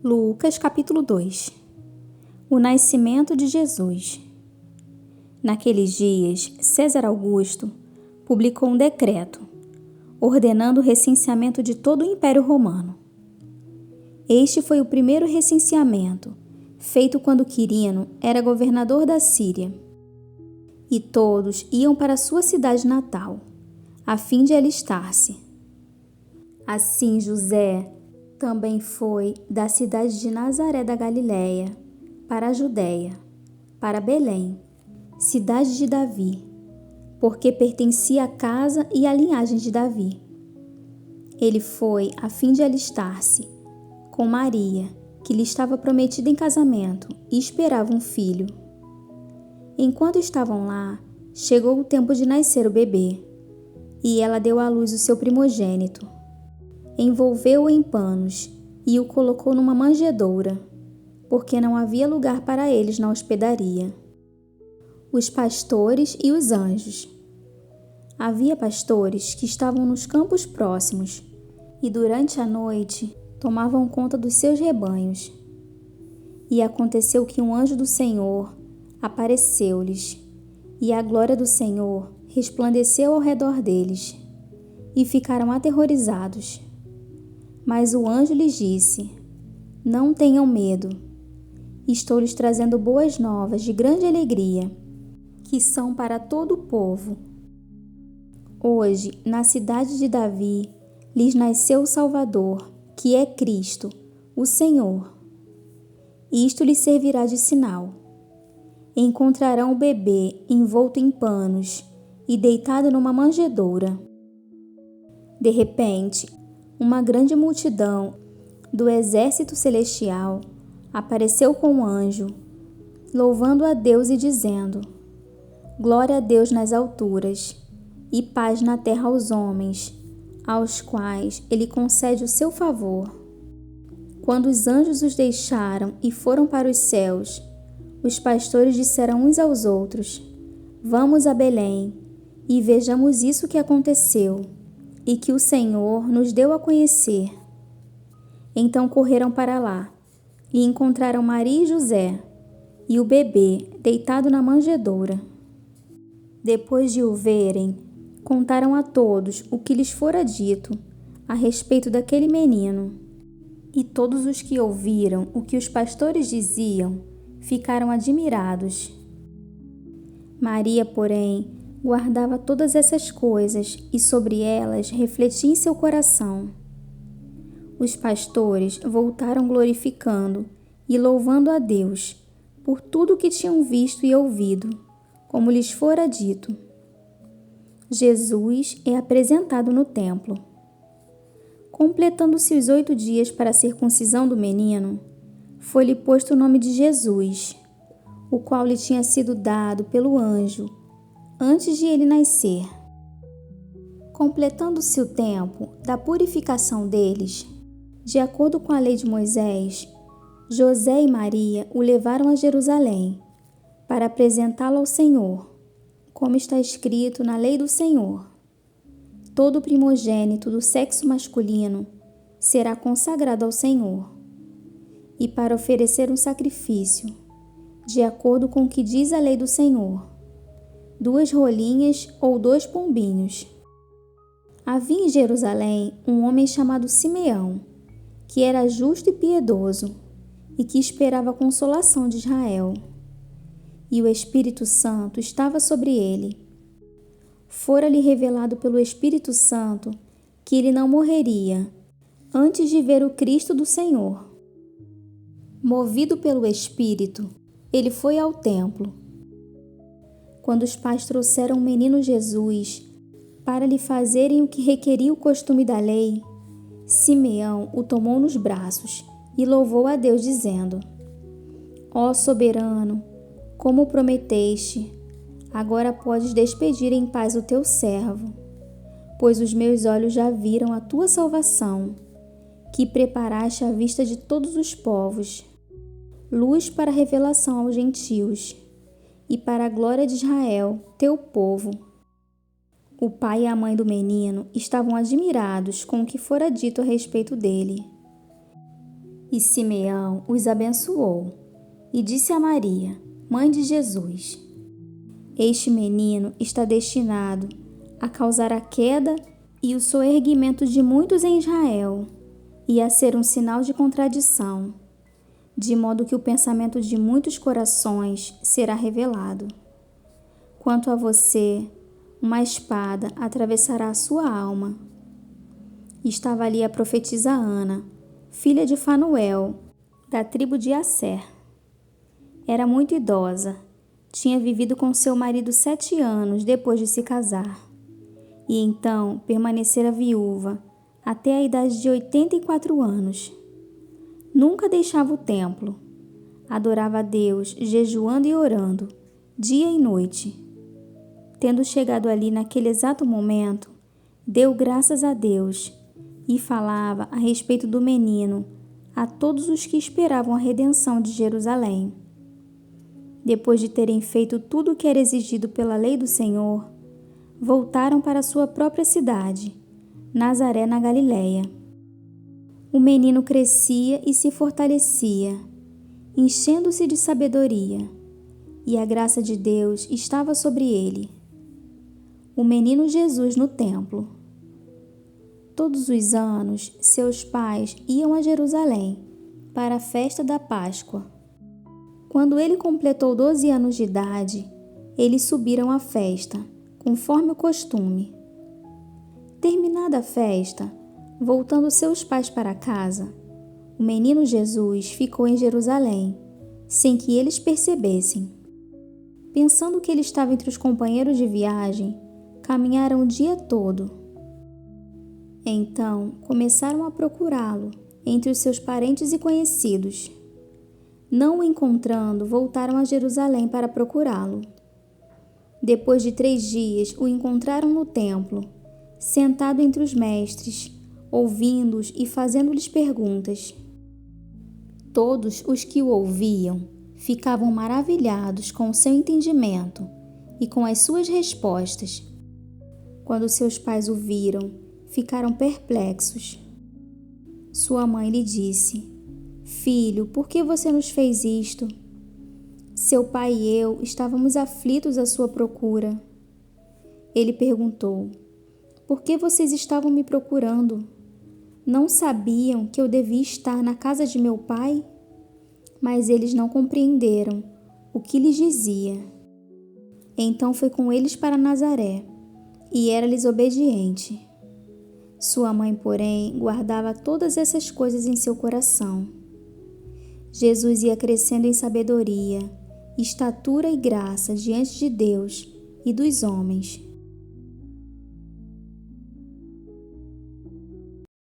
Lucas capítulo 2. O nascimento de Jesus. Naqueles dias, César Augusto publicou um decreto, ordenando o recenseamento de todo o Império Romano. Este foi o primeiro recenseamento, feito quando Quirino era governador da Síria. E todos iam para sua cidade natal, a fim de alistar-se. Assim José também foi da cidade de Nazaré da Galiléia para a Judéia, para Belém, cidade de Davi, porque pertencia à casa e à linhagem de Davi. Ele foi a fim de alistar-se com Maria, que lhe estava prometida em casamento e esperava um filho. Enquanto estavam lá, chegou o tempo de nascer o bebê, e ela deu à luz o seu primogênito. Envolveu-o em panos e o colocou numa manjedoura, porque não havia lugar para eles na hospedaria. Os pastores e os anjos. Havia pastores que estavam nos campos próximos e durante a noite tomavam conta dos seus rebanhos. E aconteceu que um anjo do Senhor apareceu-lhes, e a glória do Senhor resplandeceu ao redor deles, e ficaram aterrorizados. Mas o anjo lhes disse: Não tenham medo. Estou lhes trazendo boas novas de grande alegria, que são para todo o povo. Hoje, na cidade de Davi, lhes nasceu o Salvador, que é Cristo, o Senhor. Isto lhes servirá de sinal. Encontrarão o bebê envolto em panos e deitado numa manjedoura. De repente, uma grande multidão do exército celestial apareceu com um anjo, louvando a Deus e dizendo: Glória a Deus nas alturas, e paz na terra aos homens, aos quais Ele concede o seu favor. Quando os anjos os deixaram e foram para os céus, os pastores disseram uns aos outros: Vamos a Belém e vejamos isso que aconteceu e que o Senhor nos deu a conhecer. Então correram para lá e encontraram Maria e José e o bebê deitado na manjedoura. Depois de o verem, contaram a todos o que lhes fora dito a respeito daquele menino. E todos os que ouviram o que os pastores diziam ficaram admirados. Maria, porém, guardava todas essas coisas e sobre elas refletia em seu coração. Os pastores voltaram glorificando e louvando a Deus por tudo o que tinham visto e ouvido, como lhes fora dito. Jesus é apresentado no templo. Completando-se os 8 dias para a circuncisão do menino, foi-lhe posto o nome de Jesus, o qual lhe tinha sido dado pelo anjo antes de ele nascer. Completando-se o tempo da purificação deles, de acordo com a lei de Moisés, José e Maria o levaram a Jerusalém para apresentá-lo ao Senhor, como está escrito na lei do Senhor. Todo primogênito do sexo masculino será consagrado ao Senhor, e para oferecer um sacrifício, de acordo com o que diz a lei do Senhor, 2 rolinhas ou 2 pombinhos. Havia em Jerusalém um homem chamado Simeão, que era justo e piedoso, e que esperava a consolação de Israel. E o Espírito Santo estava sobre ele. Fora-lhe revelado pelo Espírito Santo que ele não morreria antes de ver o Cristo do Senhor. Movido pelo Espírito, ele foi ao templo. Quando os pais trouxeram o menino Jesus para lhe fazerem o que requeria o costume da lei, Simeão o tomou nos braços e louvou a Deus, dizendo: Ó soberano, como prometeste, agora podes despedir em paz o teu servo, pois os meus olhos já viram a tua salvação, que preparaste à vista de todos os povos, luz para a revelação aos gentios e para a glória de Israel, teu povo. O pai e a mãe do menino estavam admirados com o que fora dito a respeito dele. E Simeão os abençoou e disse a Maria, mãe de Jesus: Este menino está destinado a causar a queda e o soerguimento de muitos em Israel e a ser um sinal de contradição, de modo que o pensamento de muitos corações será revelado. Quanto a você, uma espada atravessará a sua alma. Estava ali a profetisa Ana, filha de Fanuel, da tribo de Asser. Era muito idosa, tinha vivido com seu marido 7 anos depois de se casar, e então permanecera viúva até a idade de 84 anos. Nunca deixava o templo, adorava a Deus jejuando e orando, dia e noite. Tendo chegado ali naquele exato momento, deu graças a Deus e falava a respeito do menino a todos os que esperavam a redenção de Jerusalém. Depois de terem feito tudo o que era exigido pela lei do Senhor, voltaram para sua própria cidade, Nazaré, na Galiléia. O menino crescia e se fortalecia, enchendo-se de sabedoria, e a graça de Deus estava sobre ele. O menino Jesus no templo. Todos os anos, seus pais iam a Jerusalém para a festa da Páscoa. Quando ele completou 12 anos de idade, eles subiram à festa, conforme o costume. Terminada a festa, voltando seus pais para casa, o menino Jesus ficou em Jerusalém, sem que eles percebessem. Pensando que ele estava entre os companheiros de viagem, caminharam o dia todo. Então começaram a procurá-lo entre os seus parentes e conhecidos. Não o encontrando, voltaram a Jerusalém para procurá-lo. Depois de 3 dias, o encontraram no templo, sentado entre os mestres, ouvindo-os e fazendo-lhes perguntas. Todos os que o ouviam ficavam maravilhados com o seu entendimento e com as suas respostas. Quando seus pais o viram, ficaram perplexos. Sua mãe lhe disse: Filho, por que você nos fez isto? Seu pai e eu estávamos aflitos à sua procura. Ele perguntou: Por que vocês estavam me procurando? Não sabiam que eu devia estar na casa de meu pai? Mas eles não compreenderam o que lhes dizia. Então foi com eles para Nazaré, e era-lhes obediente. Sua mãe, porém, guardava todas essas coisas em seu coração. Jesus ia crescendo em sabedoria, estatura e graça diante de Deus e dos homens.